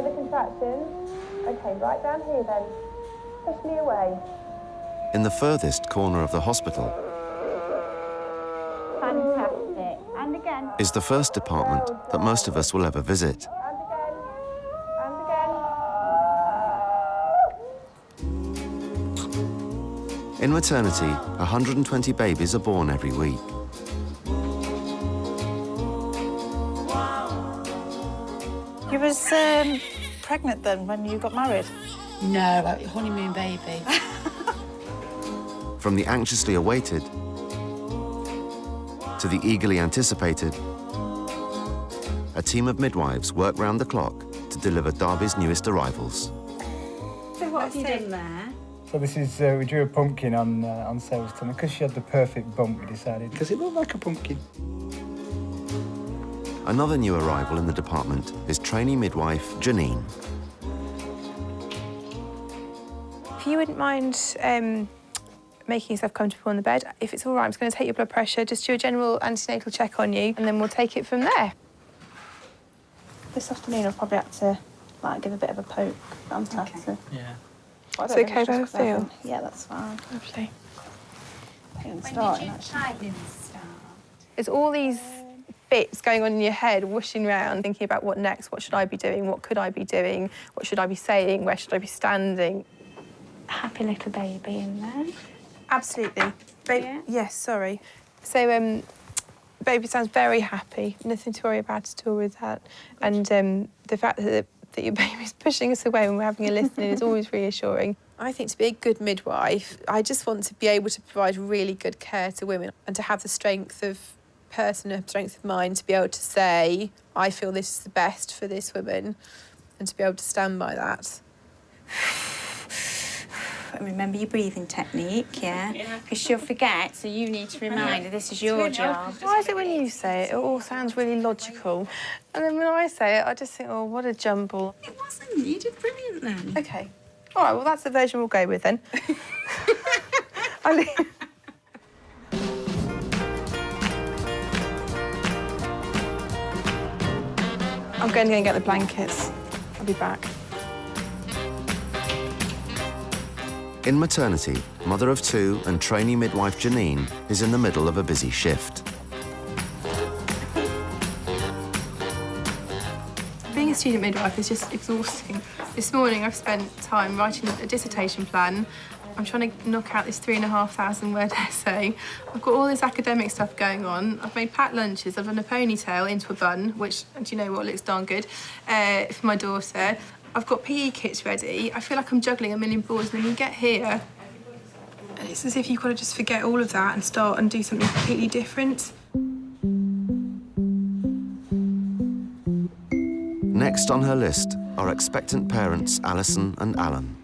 the contractions? OK, right down here then. Push me away. In the furthest corner of the hospital Fantastic. And again. is the first department that most of us will ever visit. And again. And again. In maternity, 120 babies are born every week. You was pregnant then when you got married? No, like honeymoon baby. From the anxiously awaited to the eagerly anticipated, a team of midwives work round the clock to deliver Derby's newest arrivals. So what have you done there? So this is, we drew a pumpkin on Sarah's tummy. Because she had the perfect bump, we decided, because it looked like a pumpkin. Another new arrival in the department is trainee midwife Janine. If you wouldn't mind making yourself comfortable on the bed, if it's all right, I'm just going to take your blood pressure, just do a general antenatal check on you, and then we'll take it from there. This afternoon I'll probably have to give a bit of a poke. Okay. Yeah. It's OK if I feel? Yeah, that's fine. Lovely. When did you try start? There's all these bits going on in your head, whooshing around, thinking about what next, what should I be doing, what could I be doing, what should I be saying, where should I be standing. Happy little baby in there. Absolutely. Yeah? Yes, sorry. So, baby sounds very happy. Nothing to worry about at all with that. And the fact that your baby's pushing us away when we're having a listening is always reassuring. I think to be a good midwife, I just want to be able to provide really good care to women and to have the strength of person, the strength of mind to be able to say, I feel this is the best for this woman, and to be able to stand by that. Remember your breathing technique, yeah? Because she'll forget, so you need to remind her this is your job. Why is it when you say it, it all sounds really logical, and then when I say it, I just think, oh, what a jumble. It wasn't. You did brilliant then. OK. All right, well, that's the version we'll go with then. I'm going to go and get the blankets. I'll be back. In maternity, mother of two and trainee midwife Janine is in the middle of a busy shift. Being a student midwife is just exhausting. This morning I've spent time writing a dissertation plan. I'm trying to knock out this 3,500-word essay. I've got all this academic stuff going on. I've made packed lunches. I've done a ponytail into a bun, which, do you know what, looks darn good, for my daughter. I've got PE kits ready. I feel like I'm juggling a million balls, and then you get here, and it's as if you've got to just forget all of that and start and do something completely different. Next on her list are expectant parents Alison and Alan.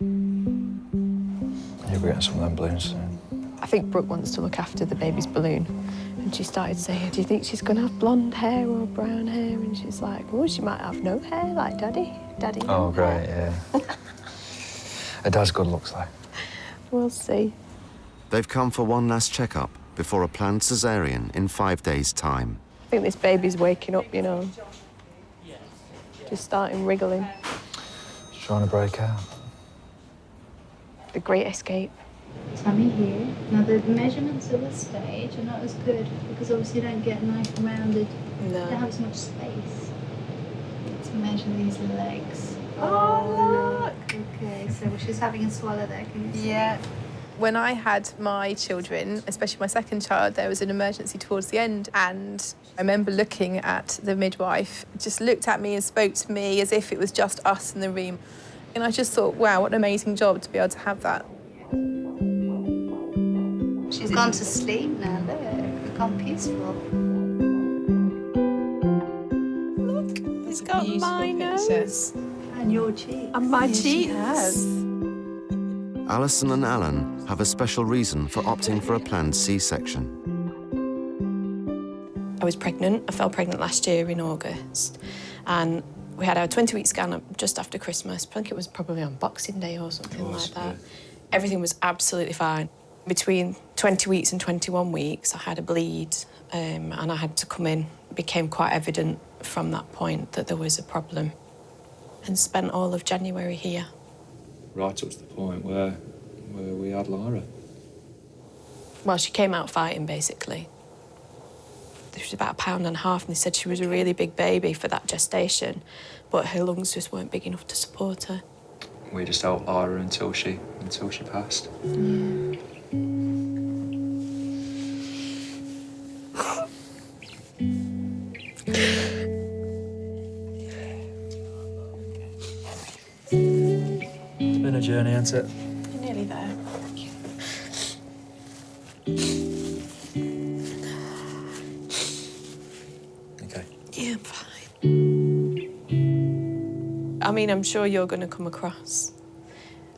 You'll be getting some of them balloons soon. I think Brooke wants to look after the baby's balloon. And she started saying, do you think she's going to have blonde hair or brown hair? And she's like, oh, she might have no hair, like Daddy. Daddy. Oh, great, yeah. Her dad's good, looks like. We'll see. They've come for one last checkup before a planned cesarean in 5 days' time. I think this baby's waking up, you know. Just starting wriggling. She's trying to break out. The Great Escape. Tummy here. Now the measurements at this stage are not as good because obviously you don't get nice rounded. No. You don't have as much space to measure these legs. Oh, look! Okay, so she's having a swallow there, can you see? Yeah. When I had my children, especially my second child, there was an emergency towards the end, and I remember looking at the midwife, just looked at me and spoke to me as if it was just us in the room. And I just thought, wow, what an amazing job to be able to have that. She's gone to sleep now, look. We've gone peaceful. Look, it's got my nose. And your cheeks. And my cheeks. Alison and Alan have a special reason for opting for a planned C-section. I was pregnant. I fell pregnant last year in August. And we had our 20-week scan just after Christmas. I think it was probably on Boxing Day or something like that. Everything was absolutely fine. Between 20 weeks and 21 weeks, I had a bleed and I had to come in. It became quite evident from that point that there was a problem. and spent all of January here. Right up to the point where we had Lyra. Well, she came out fighting, basically. She was about 1.5 pounds, and they said she was a really big baby for that gestation, but her lungs just weren't big enough to support her. We just helped Lyra until she passed. It's been a journey, hasn't it? You're nearly there. Okay. Yeah, I'm fine. I mean, I'm sure you're going to come across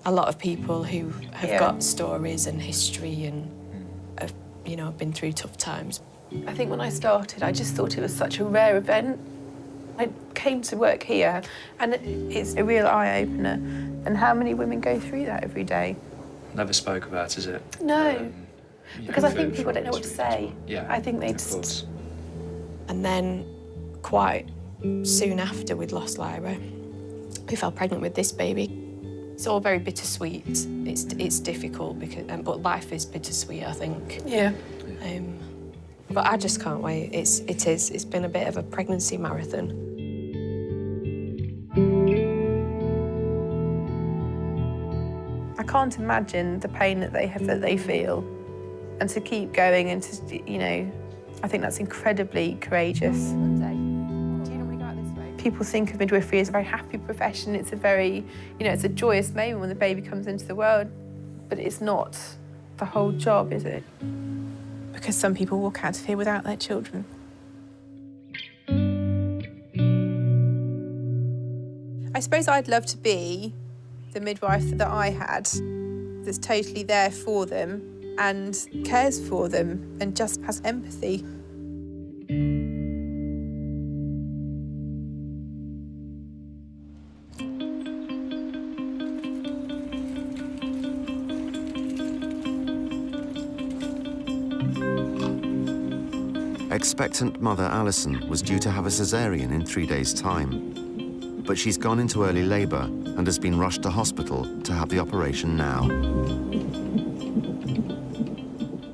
a lot of people who have got stories and history and have, you know, been through tough times. I think when I started, I just thought it was such a rare event. I came to work here, and it's a real eye-opener. And how many women go through that every day? Never spoke about, is it? No, because I think for people don't know what to say. Yeah, I think they of just... course. And then quite soon after we'd lost Lyra, we fell pregnant with this baby. It's all very bittersweet. It's difficult, because, but life is bittersweet, I think. Yeah. But I just can't wait. It's been a bit of a pregnancy marathon. I can't imagine the pain that they feel, and to keep going and to, you know, I think that's incredibly courageous. People think of midwifery as a very happy profession. It's a very, you know, it's a joyous moment when the baby comes into the world, but it's not the whole job, is it? Because some people walk out of here without their children. I suppose I'd love to be the midwife that I had, that's totally there for them and cares for them and just has empathy. Expectant mother Alison was due to have a cesarean in 3 days' time, but she's gone into early labour and has been rushed to hospital to have the operation now.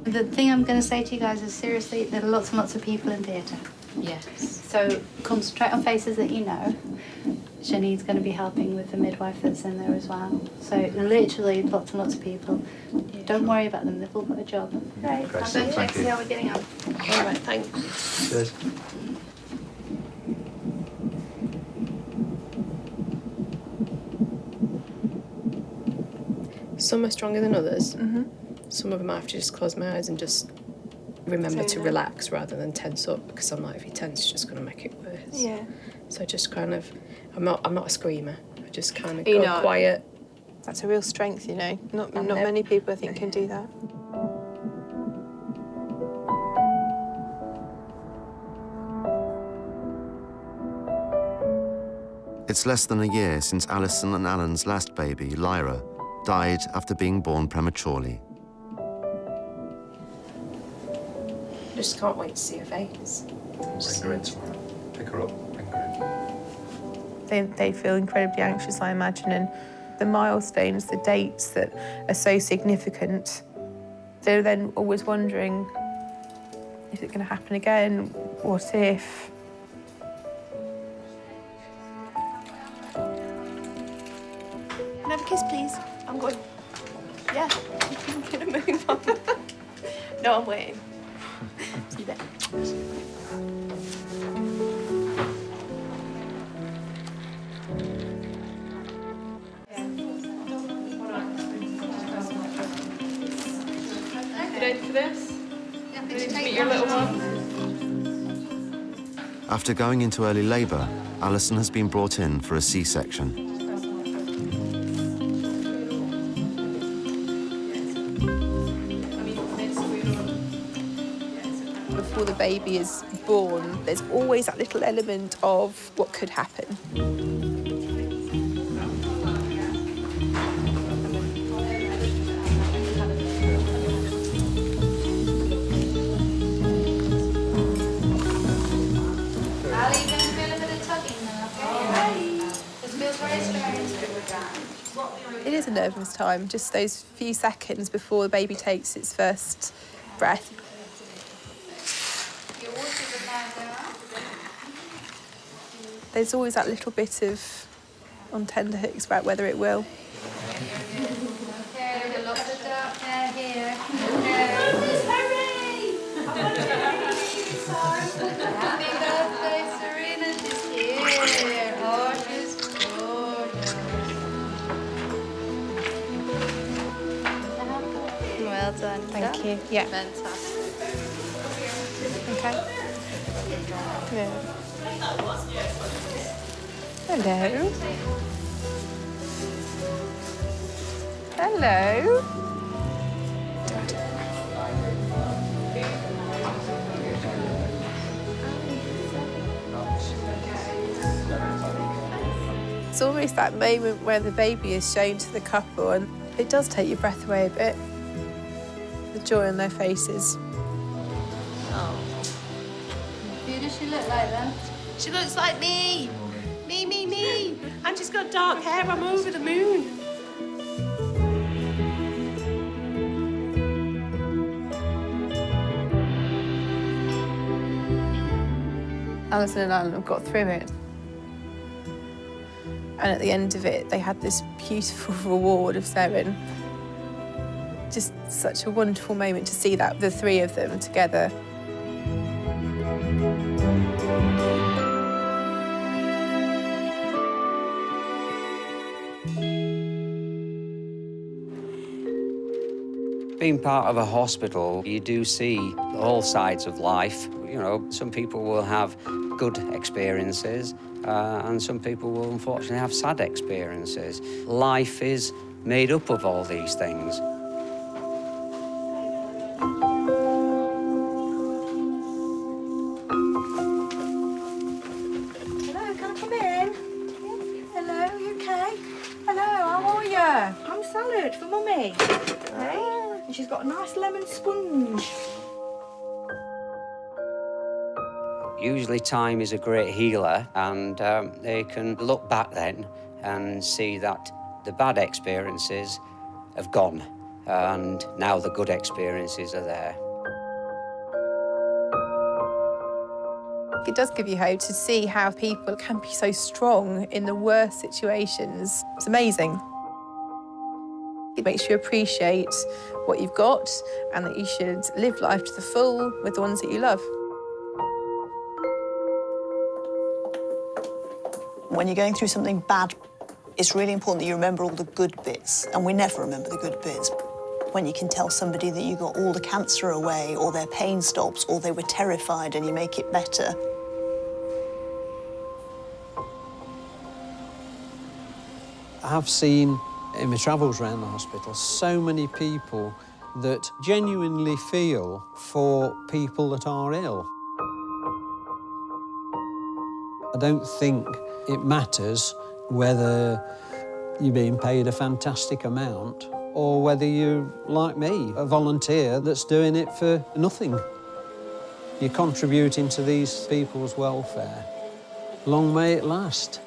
The thing I'm going to say to you guys is, seriously, there are lots and lots of people in theatre. Yes. So concentrate on faces that you know. Janine's going to be helping with the midwife that's in there as well. So literally lots and lots of people. Don't worry about them, they've all got a job. Right, Great I'll stuff, go check, thank see you. how we're getting on. All right, thanks. Cheers. Some are stronger than others. Some of them I have to just close my eyes and just remember to relax rather than tense up, because I'm like, if you tense, it's just going to make it worse. Yeah. So just kind of, I'm not a screamer. I just kind of You're go not? quiet. That's a real strength, you know. Not And many people, I think, can do that. It's less than a year since Alison and Alan's last baby, Lyra, died after being born prematurely. Just can't wait to see her face. Bring her in tomorrow. Pick her up. Bring her in. They feel incredibly anxious, I imagine, and the milestones, the dates that are so significant, they're then always wondering, is it going to happen again? What if? Can I have a kiss, please? I'm going. Yeah, I'm going to move on. No, I'm waiting. See you there. You ready for this? Ready to meet your little one? After going into early labour, Alison has been brought in for a C-section. Before the baby is born, there's always that little element of what could happen. Ali, you're going to feel a bit of tugging now, okay? This feels very It is a nervous time, just those few seconds before the baby takes its first breath. There's always that little bit of on tenterhooks about whether it will. Well done. Thank you. Yeah. Fantastic. Okay. Yeah. Hello. Hello. It's almost that moment where the baby is shown to the couple and it does take your breath away a bit. The joy on their faces. Oh. Who does she look like then? She looks like me. Me. And she's got dark hair. I'm over the moon. Alison and Alan have got through it. And at the end of it, they had this beautiful reward of cesarean. Just such a wonderful moment to see that, the three of them together. Being part of a hospital, you do see all sides of life. You know, some people will have good experiences and some people will unfortunately have sad experiences. Life is made up of all these things. Hello, can I come in? Hello, you okay? Hello, how are you? I'm salad for Mummy. Hey? And she's got a nice lemon sponge. Usually time is a great healer and they can look back then and see that the bad experiences have gone and now the good experiences are there. It does give you hope to see how people can be so strong in the worst situations. It's amazing. It makes you appreciate what you've got and that you should live life to the full with the ones that you love. When you're going through something bad, it's really important that you remember all the good bits, and we never remember the good bits. When you can tell somebody that you got all the cancer away, or their pain stops, or they were terrified and you make it better. I've seen in my travels around the hospital so many people that genuinely feel for people that are ill. I don't think it matters whether you're being paid a fantastic amount or whether you're, like me, a volunteer that's doing it for nothing. You're contributing to these people's welfare. Long may it last.